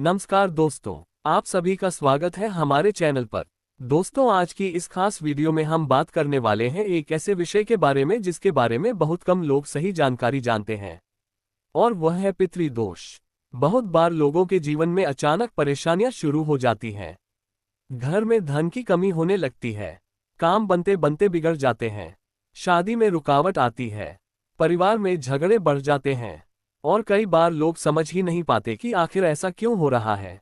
नमस्कार दोस्तों, आप सभी का स्वागत है हमारे चैनल पर। दोस्तों, आज की इस खास वीडियो में हम बात करने वाले हैं एक ऐसे विषय के बारे में जिसके बारे में बहुत कम लोग सही जानकारी जानते हैं, और वह है पितृदोष। बहुत बार लोगों के जीवन में अचानक परेशानियां शुरू हो जाती हैं। घर में धन की कमी होने लगती है, काम बनते बनते बिगड़ जाते हैं, शादी में रुकावट आती है, परिवार में झगड़े बढ़ जाते हैं, और कई बार लोग समझ ही नहीं पाते कि आखिर ऐसा क्यों हो रहा है।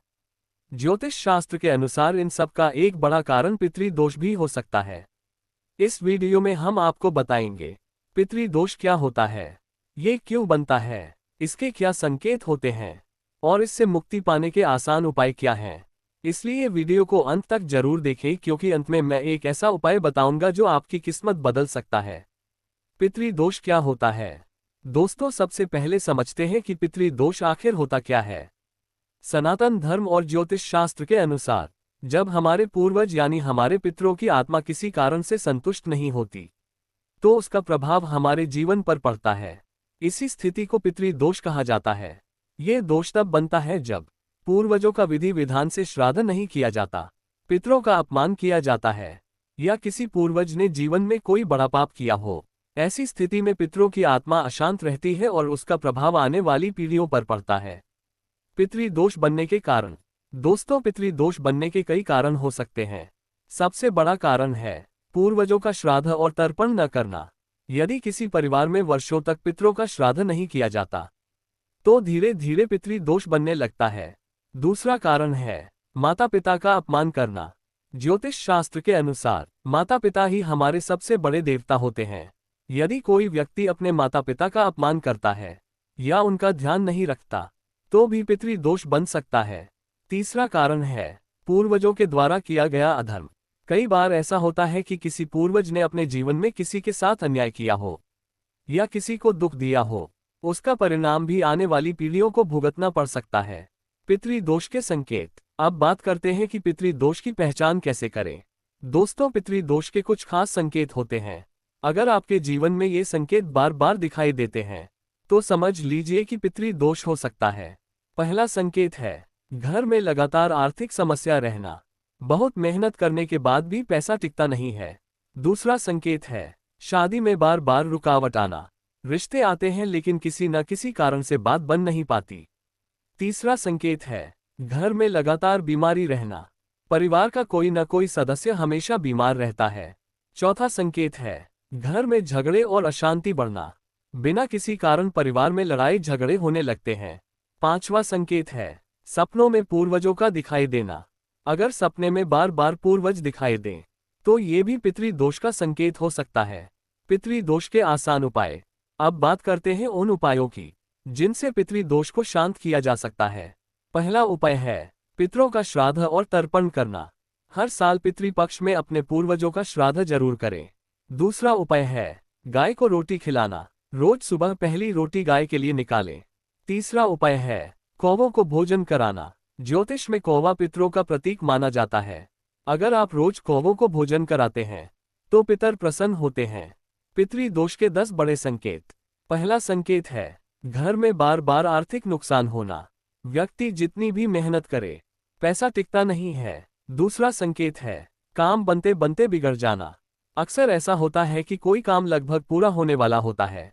ज्योतिष शास्त्र के अनुसार इन सब का एक बड़ा कारण पितृदोष भी हो सकता है। इस वीडियो में हम आपको बताएंगे पितृदोष क्या होता है, ये क्यों बनता है, इसके क्या संकेत होते हैं, और इससे मुक्ति पाने के आसान उपाय क्या हैं। इसलिए वीडियो को अंत तक जरूर देखें, क्योंकि अंत में मैं एक ऐसा उपाय बताऊंगा जो आपकी किस्मत बदल सकता है। पितृदोष क्या होता है? दोस्तों, सबसे पहले समझते हैं कि पितृदोष आखिर होता क्या है। सनातन धर्म और ज्योतिष शास्त्र के अनुसार जब हमारे पूर्वज यानी हमारे पितरों की आत्मा किसी कारण से संतुष्ट नहीं होती, तो उसका प्रभाव हमारे जीवन पर पड़ता है। इसी स्थिति को पितृदोष कहा जाता है। ये दोष तब बनता है जब पूर्वजों का विधि विधान से श्राद्ध नहीं किया जाता, पितरों का अपमान किया जाता है, या किसी पूर्वज ने जीवन में कोई बड़ा पाप किया हो। ऐसी स्थिति में पितरों की आत्मा अशांत रहती है और उसका प्रभाव आने वाली पीढ़ियों पर पड़ता है। पितृदोष बनने के कारण। दोस्तों, पितृदोष बनने के कई कारण हो सकते हैं। सबसे बड़ा कारण है पूर्वजों का श्राद्ध और तर्पण न करना। यदि किसी परिवार में वर्षों तक पितरों का श्राद्ध नहीं किया जाता, तो धीरे धीरे पितृदोष बनने लगता है। दूसरा कारण है माता पिता का अपमान करना। ज्योतिष शास्त्र के अनुसार माता पिता ही हमारे सबसे बड़े देवता होते हैं। यदि कोई व्यक्ति अपने माता पिता का अपमान करता है या उनका ध्यान नहीं रखता, तो भी पितृदोष बन सकता है। तीसरा कारण है पूर्वजों के द्वारा किया गया अधर्म। कई बार ऐसा होता है कि किसी पूर्वज ने अपने जीवन में किसी के साथ अन्याय किया हो या किसी को दुख दिया हो, उसका परिणाम भी आने वाली पीढ़ियों को भुगतना पड़ सकता है। पितृदोष के संकेत। अब बात करते हैं कि पितृदोष की पहचान कैसे करें। दोस्तों, पितृदोष के कुछ खास संकेत होते हैं। अगर आपके जीवन में ये संकेत बार बार दिखाई देते हैं, तो समझ लीजिए कि पितृदोष हो सकता है। पहला संकेत है घर में लगातार आर्थिक समस्या रहना। बहुत मेहनत करने के बाद भी पैसा टिकता नहीं है। दूसरा संकेत है शादी में बार बार रुकावट आना। रिश्ते आते हैं लेकिन किसी न किसी कारण से बात बन नहीं पाती। तीसरा संकेत है घर में लगातार बीमारी रहना। परिवार का कोई न कोई सदस्य हमेशा बीमार रहता है। चौथा संकेत है घर में झगड़े और अशांति बढ़ना। बिना किसी कारण परिवार में लड़ाई झगड़े होने लगते हैं। पांचवा संकेत है सपनों में पूर्वजों का दिखाई देना। अगर सपने में बार बार पूर्वज दिखाई दें, तो ये भी पितृदोष का संकेत हो सकता है। पितृदोष के आसान उपाय। अब बात करते हैं उन उपायों की जिनसे पितृदोष को शांत किया जा सकता है। पहला उपाय है पितरों का श्राद्ध और तर्पण करना। हर साल पितृपक्ष में अपने पूर्वजों का श्राद्ध जरूर करें। दूसरा उपाय है गाय को रोटी खिलाना। रोज सुबह पहली रोटी गाय के लिए निकालें। तीसरा उपाय है कौवों को भोजन कराना। ज्योतिष में कौवा पितरों का प्रतीक माना जाता है। अगर आप रोज कौवों को भोजन कराते हैं, तो पितर प्रसन्न होते हैं। पितृदोष के 10 बड़े संकेत। पहला संकेत है घर में बार बार आर्थिक नुकसान होना। व्यक्ति जितनी भी मेहनत करे, पैसा टिकता नहीं है। दूसरा संकेत है काम बनते बनते बिगड़ जाना। अक्सर ऐसा होता है कि कोई काम लगभग पूरा होने वाला होता है,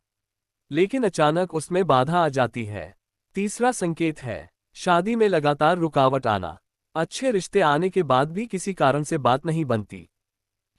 लेकिन अचानक उसमें बाधा आ जाती है। तीसरा संकेत है शादी में लगातार रुकावट आना। अच्छे रिश्ते आने के बाद भी किसी कारण से बात नहीं बनती।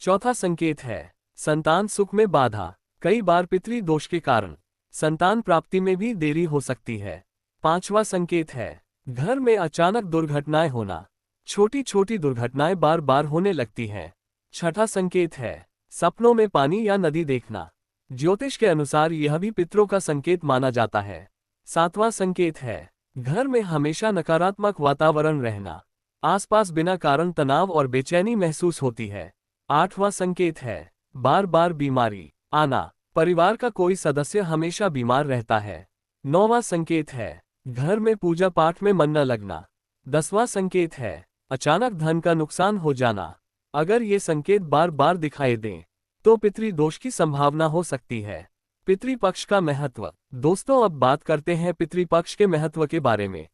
चौथा संकेत है संतान सुख में बाधा। कई बार पितृदोष के कारण संतान प्राप्ति में भी देरी हो सकती है। पांचवा संकेत है घर में अचानक दुर्घटनाएं होना। छोटी छोटी दुर्घटनाएं बार बार होने लगती हैं। छठा संकेत है सपनों में पानी या नदी देखना। ज्योतिष के अनुसार यह भी पितरों का संकेत माना जाता है। सातवां संकेत है घर में हमेशा नकारात्मक वातावरण रहना। आसपास बिना कारण तनाव और बेचैनी महसूस होती है। आठवां संकेत है बार बार बीमारी आना। परिवार का कोई सदस्य हमेशा बीमार रहता है। नौवां संकेत है घर में पूजा पाठ में मन न लगना। 10वां संकेत है अचानक धन का नुकसान हो जाना। अगर ये संकेत बार बार दिखाई दें, तो पितृदोष की संभावना हो सकती है। पितृपक्ष का महत्व। दोस्तों, अब बात करते हैं पितृपक्ष के महत्व के बारे में।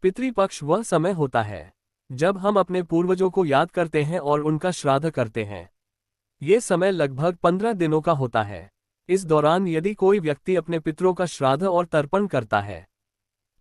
पितृपक्ष वह समय होता है जब हम अपने पूर्वजों को याद करते हैं और उनका श्राद्ध करते हैं। ये समय लगभग 15 दिनों का होता है। इस दौरान यदि कोई व्यक्ति अपने पितरों का श्राद्ध और तर्पण करता है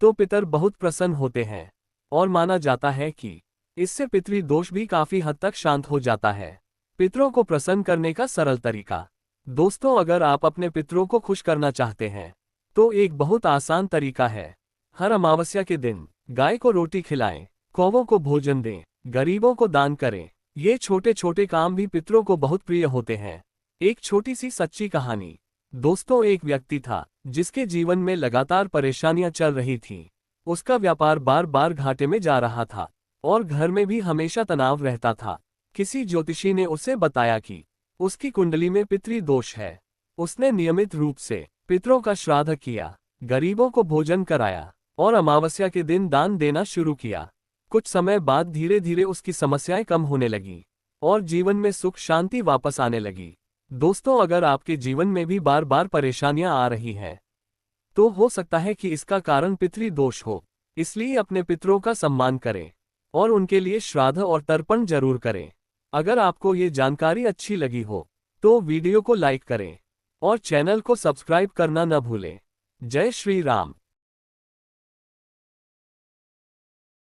तो पितर बहुत प्रसन्न होते हैं और माना जाता है कि इससे पितृदोष भी काफी हद तक शांत हो जाता है। पितरों को प्रसन्न करने का सरल तरीका। दोस्तों, अगर आप अपने पितरों को खुश करना चाहते हैं तो एक बहुत आसान तरीका है। हर अमावस्या के दिन गाय को रोटी खिलाएं, कौवों को भोजन दें, गरीबों को दान करें। ये छोटे छोटे काम भी पितरों को बहुत प्रिय होते हैं। एक छोटी सी सच्ची कहानी। दोस्तों, एक व्यक्ति था जिसके जीवन में लगातार परेशानियां चल रही थीं। उसका व्यापार बार बार घाटे में जा रहा था और घर में भी हमेशा तनाव रहता था। किसी ज्योतिषी ने उसे बताया कि उसकी कुंडली में पितृदोष है। उसने नियमित रूप से पितरों का श्राद्ध किया, गरीबों को भोजन कराया और अमावस्या के दिन दान देना शुरू किया। कुछ समय बाद धीरे धीरे उसकी समस्याएं कम होने लगी और जीवन में सुख शांति वापस आने लगी। दोस्तों, अगर आपके जीवन में भी बार बार परेशानियां आ रही हैं तो हो सकता है कि इसका कारण पितृदोष हो। इसलिए अपने पितरों का सम्मान करें और उनके लिए श्राद्ध और तर्पण जरूर करें। अगर आपको ये जानकारी अच्छी लगी हो तो वीडियो को लाइक करें और चैनल को सब्सक्राइब करना न भूलें। जय श्री राम।